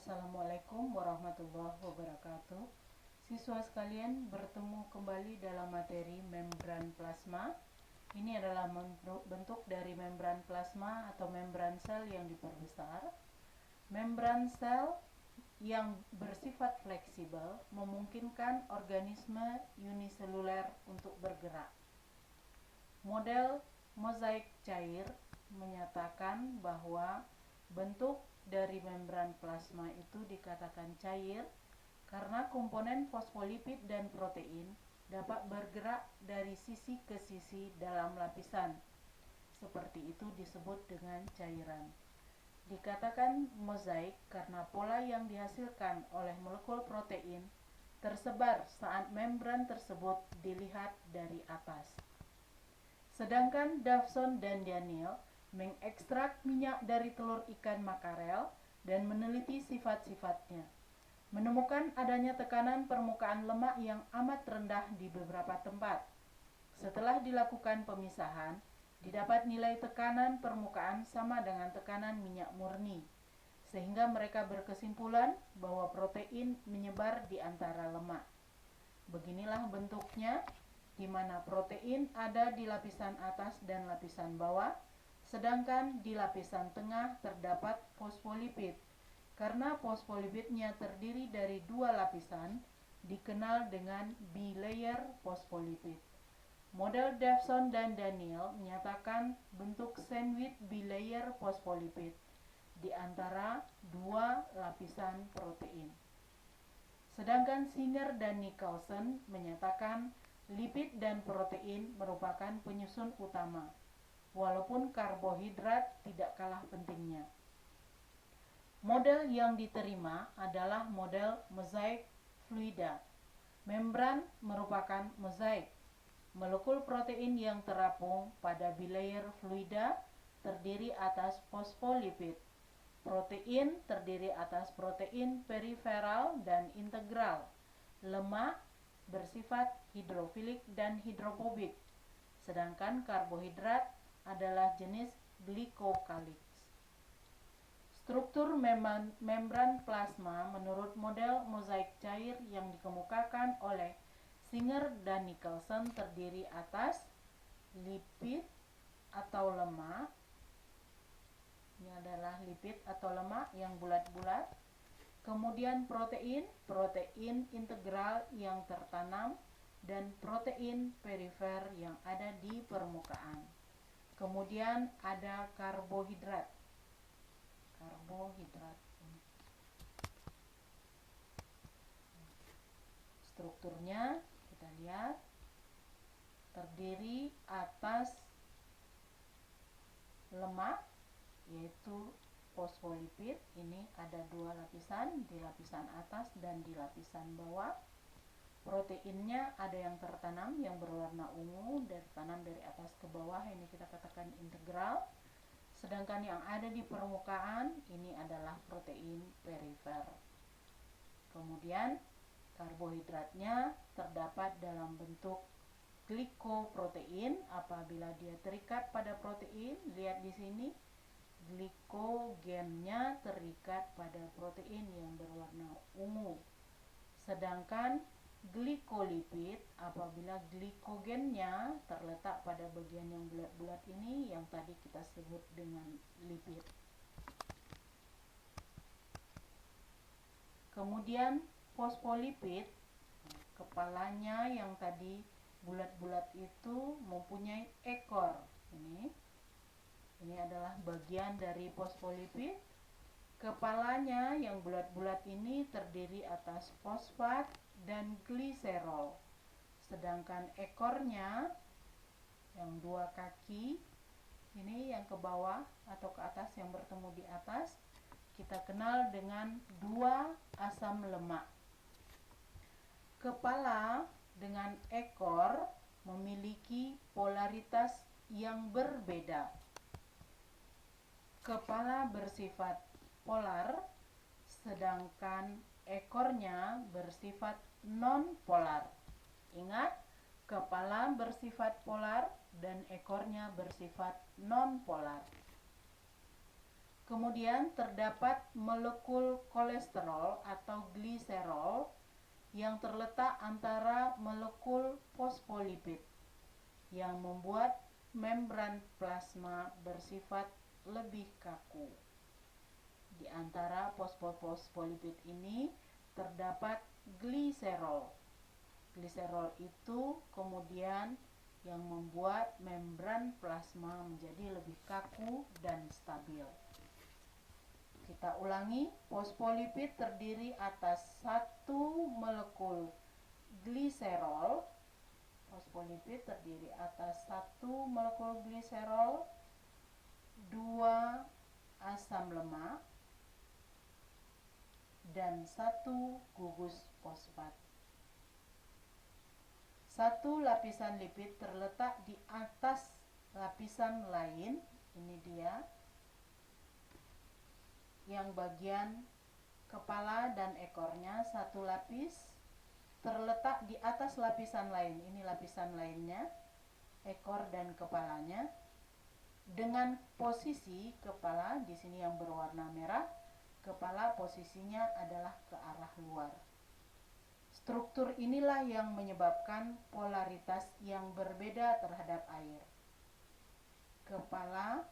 Assalamualaikum warahmatullahi wabarakatuh. Siswa sekalian, bertemu kembali dalam materi membran plasma. Ini adalah bentuk dari membran plasma atau membran sel yang diperbesar. Membran sel yang bersifat fleksibel memungkinkan organisme uniseluler untuk bergerak. Model mozaik cair menyatakan bahwa bentuk dari membran plasma itu dikatakan cair karena komponen fosfolipid dan protein dapat bergerak dari sisi ke sisi dalam lapisan. Seperti itu disebut dengan cairan. Dikatakan mozaik karena pola yang dihasilkan oleh molekul protein tersebar saat membran tersebut dilihat dari atas. Sedangkan Dawson dan Daniel mengekstrak minyak dari telur ikan makarel dan meneliti sifat-sifatnya. Menemukan adanya tekanan permukaan lemak yang amat rendah di beberapa tempat. Setelah dilakukan pemisahan, didapat nilai tekanan permukaan sama dengan tekanan minyak murni, sehingga mereka berkesimpulan bahwa protein menyebar di antara lemak. Beginilah bentuknya, di mana protein ada di lapisan atas dan lapisan bawah, sedangkan di lapisan tengah terdapat fosfolipid. Karena fosfolipidnya terdiri dari dua lapisan, dikenal dengan bilayer fosfolipid. Model Dawson dan Daniel menyatakan bentuk sandwich bilayer fosfolipid di antara dua lapisan protein. Sedangkan Singer dan Nicholson menyatakan lipid dan protein merupakan penyusun utama, walaupun karbohidrat tidak kalah pentingnya. Model yang diterima adalah model mozaik fluida. Membran merupakan mozaik. Molekul protein yang terapung pada bilayer fluida terdiri atas fosfolipid. Protein terdiri atas protein periferal dan integral. Lemak bersifat hidrofilik dan hidrofobik. Sedangkan karbohidrat adalah jenis glikokalik. Struktur membran plasma menurut model mozaik cair yang dikemukakan oleh Singer dan Nicholson terdiri atas lipid atau lemak. Ini adalah lipid atau lemak yang bulat-bulat. Kemudian protein integral yang tertanam, dan protein perifer yang ada di permukaan. Kemudian ada karbohidrat. Strukturnya kita lihat terdiri atas lemak, yaitu fosfolipid. Ini ada dua lapisan, di lapisan atas dan di lapisan bawah. Proteinnya ada yang tertanam yang berwarna ungu dan tertanam dari atas ke bawah, ini kita katakan integral. Sedangkan yang ada di permukaan ini adalah protein perifer. Kemudian karbohidratnya terdapat dalam bentuk glikoprotein apabila dia terikat pada protein. Lihat di sini, glikogennya terikat pada protein yang berwarna ungu. Sedangkan glikolipid apabila glikogennya terletak pada bagian yang bulat-bulat ini yang tadi kita sebut dengan lipid. Kemudian fosfolipid, kepalanya yang tadi bulat-bulat itu mempunyai ekor. Ini adalah bagian dari fosfolipid. Kepalanya yang bulat-bulat ini terdiri atas fosfat dan gliserol. Sedangkan ekornya yang dua kaki, ini yang ke bawah atau ke atas yang bertemu di atas, kita kenal dengan dua asam lemak. Kepala dengan ekor memiliki polaritas yang berbeda. Kepala bersifat polar, sedangkan ekornya bersifat non-polar. Ingat, kepala bersifat polar dan ekornya bersifat non-polar. Kemudian terdapat molekul kolesterol atau gliserol yang terletak antara molekul fosfolipid yang membuat membran plasma bersifat lebih kaku. Di antara fosfolipid ini terdapat gliserol. Gliserol itu kemudian yang membuat membran plasma menjadi lebih kaku dan stabil. Kita ulangi, fosfolipid terdiri atas satu molekul gliserol. Fosfolipid terdiri atas satu molekul gliserol, dua asam lemak, dan satu gugus fosfat. Satu lapisan lipid terletak di atas lapisan lain, ini dia, yang bagian kepala dan ekornya satu lapis terletak di atas lapisan lain, ini lapisan lainnya, ekor dan kepalanya, dengan posisi kepala di sini yang berwarna merah, kepala posisinya adalah ke arah luar. Struktur inilah yang menyebabkan polaritas yang berbeda terhadap air. Kepala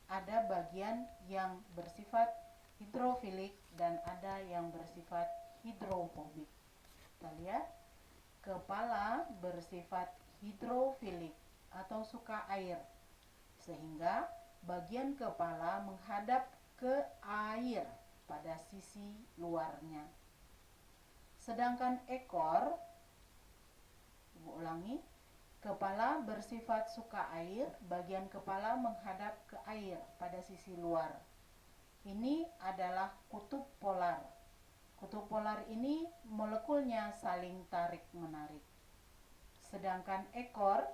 ada bagian yang bersifat hidrofilik dan ada yang bersifat hidrofobik. Kita lihat, kepala bersifat hidrofilik atau suka air, sehingga bagian kepala menghadap ke air pada sisi luarnya. Sedangkan ekor, Ibu ulangi, kepala bersifat suka air, bagian kepala menghadap ke air pada sisi luar. Ini adalah kutub polar. Kutub polar ini molekulnya saling tarik-menarik. Sedangkan ekor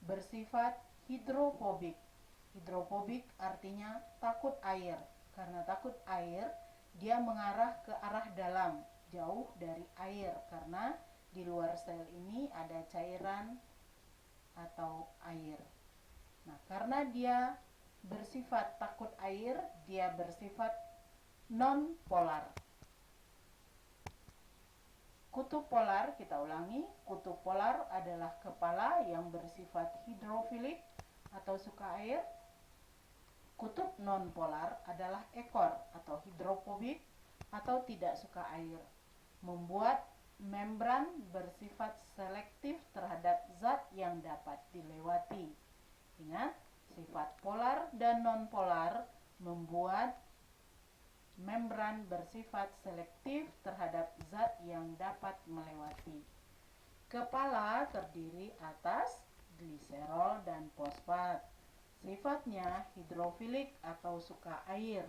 bersifat hidrofobik. Hidrofobik artinya takut air. Karena takut air, dia mengarah ke arah dalam, jauh dari air, karena di luar sel ini ada cairan atau air. Nah, karena dia bersifat takut air, dia bersifat non-polar. Kutub polar, kita ulangi, kutub polar adalah kepala yang bersifat hidrofilik atau suka air. Kutub non-polar adalah ekor atau hidrofobik atau tidak suka air, membuat membran bersifat selektif terhadap zat yang dapat dilewati. Ingat, sifat polar dan non-polar membuat membran bersifat selektif terhadap zat yang dapat melewati. Kepala terdiri atas gliserol dan fosfat. Sifatnya hidrofilik atau suka air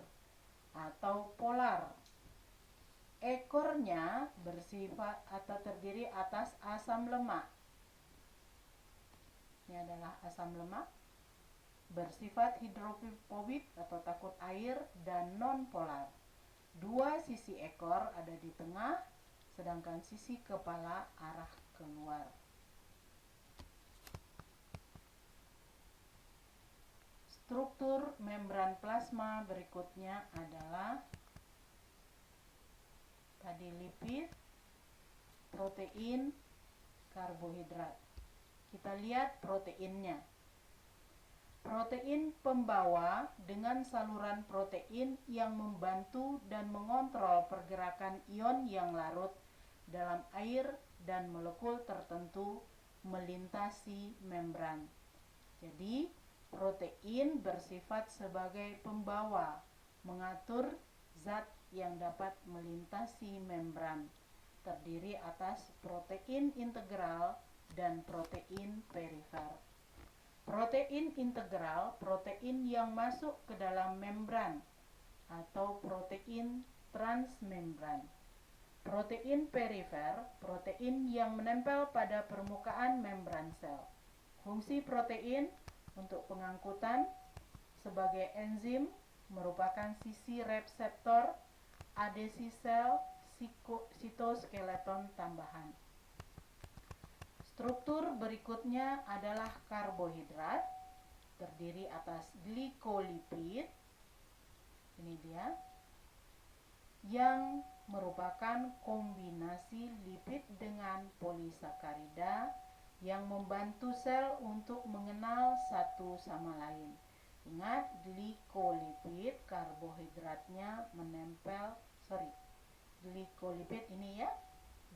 atau polar. Ekornya bersifat atau terdiri atas asam lemak. Ini adalah asam lemak. Bersifat hidrofobik atau takut air dan non-polar. Dua sisi ekor ada di tengah, sedangkan sisi kepala arah keluar. Struktur membran plasma berikutnya adalah tadi lipid, protein, karbohidrat. Kita lihat proteinnya. Protein pembawa dengan saluran protein yang membantu dan mengontrol pergerakan ion yang larut dalam air dan molekul tertentu melintasi membran. Jadi, protein bersifat sebagai pembawa, mengatur zat yang dapat melintasi membran. Terdiri atas protein integral dan protein perifer. Protein integral, protein yang masuk ke dalam membran atau protein transmembran. Protein perifer, protein yang menempel pada permukaan membran sel. Fungsi protein untuk pengangkutan sebagai enzim merupakan sisi reseptor adesi sel sitoskeleton tambahan. Struktur berikutnya adalah karbohidrat. terdiri atas glikolipid, ini dia, yang merupakan kombinasi lipid dengan polisakarida yang membantu sel untuk mengenal satu sama lain. Ingat, glikolipid karbohidratnya glikolipid ini ya,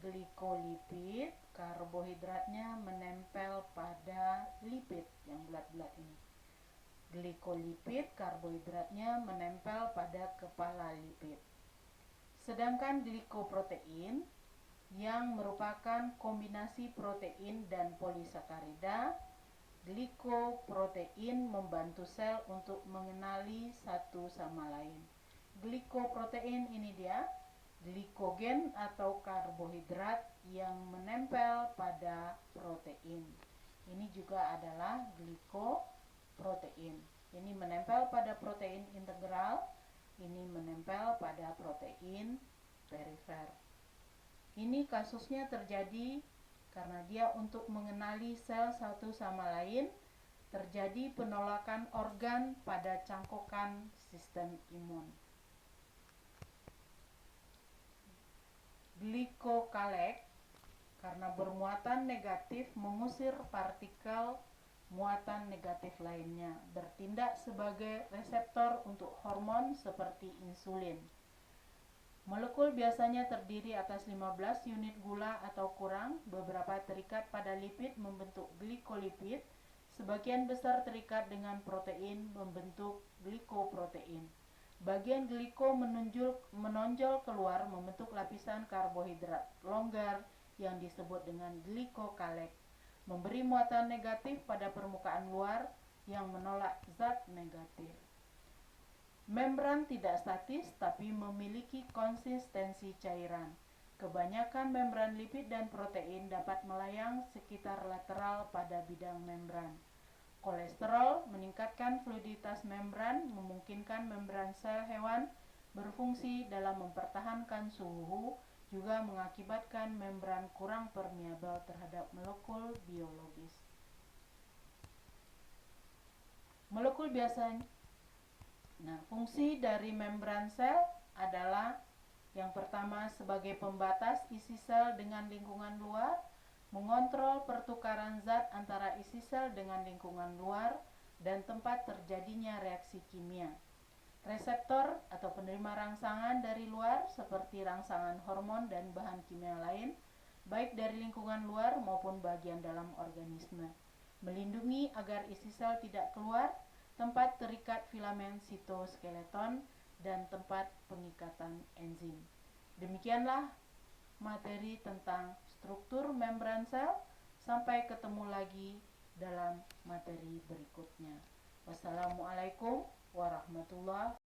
glikolipid karbohidratnya menempel pada lipid yang bulat-bulat ini. Glikolipid karbohidratnya menempel pada kepala lipid. Sedangkan glikoprotein yang merupakan kombinasi protein dan polisakarida, glikoprotein membantu sel untuk mengenali satu sama lain. Glikoprotein ini dia, glikogen atau karbohidrat yang menempel pada protein. Ini juga adalah glikoprotein. Ini menempel pada protein integral, ini menempel pada protein perifer. Ini kasusnya terjadi karena dia untuk mengenali sel satu sama lain, terjadi penolakan organ pada cangkokan sistem imun. Glikokalek karena bermuatan negatif mengusir partikel muatan negatif lainnya, bertindak sebagai reseptor untuk hormon seperti insulin. Molekul biasanya terdiri atas 15 unit gula atau kurang, beberapa terikat pada lipid membentuk glikolipid, sebagian besar terikat dengan protein membentuk glikoprotein. Bagian gliko menonjol keluar membentuk lapisan karbohidrat longgar yang disebut dengan glikokalek, memberi muatan negatif pada permukaan luar yang menolak zat negatif. Membran tidak statis tapi memiliki konsistensi cairan. Kebanyakan membran lipid dan protein dapat melayang sekitar lateral pada bidang membran. Kolesterol meningkatkan fluiditas membran, memungkinkan membran sel hewan berfungsi dalam mempertahankan suhu, juga mengakibatkan membran kurang permeabel terhadap molekul biologis. Molekul biasanya fungsi dari membran sel adalah yang pertama sebagai pembatas isi sel dengan lingkungan luar, mengontrol pertukaran zat antara isi sel dengan lingkungan luar, dan tempat terjadinya reaksi kimia. Reseptor atau penerima rangsangan dari luar seperti rangsangan hormon dan bahan kimia lain, baik dari lingkungan luar maupun bagian dalam organisme. Melindungi agar isi sel tidak keluar, tempat terikat filamen sitoskeleton, dan tempat pengikatan enzim. Demikianlah materi tentang struktur membran sel. Sampai ketemu lagi dalam materi berikutnya. Wassalamualaikum warahmatullahi wabarakatuh.